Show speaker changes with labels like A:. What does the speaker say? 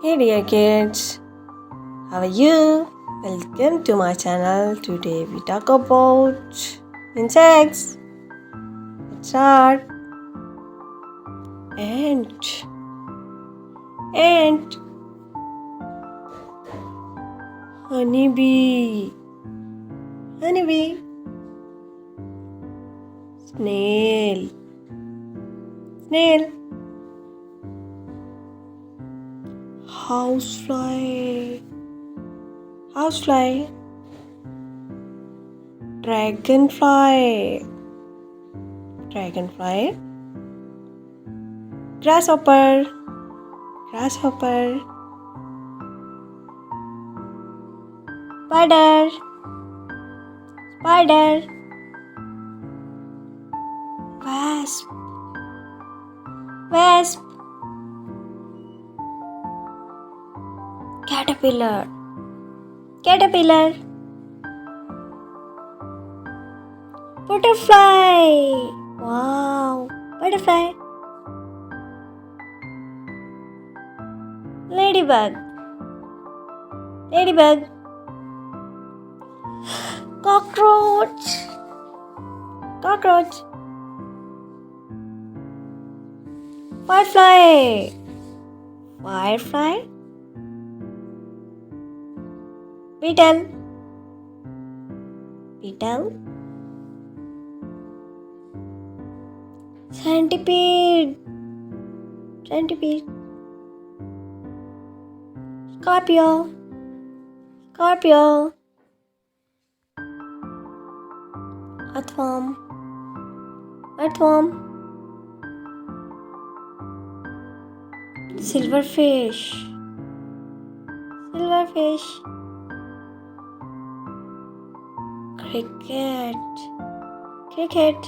A: Hey dear kids, how are you? Welcome to my channel. Today we talk about insects. Let's start. Ant. Honeybee. Snail. Housefly. Dragonfly. Grasshopper. Spider. Wasp. Caterpillar. Butterfly. Wow. Butterfly. Ladybug. Cockroach. Firefly. Beetle. Centipede. Scorpio. Earthworm. Silverfish. Cricket.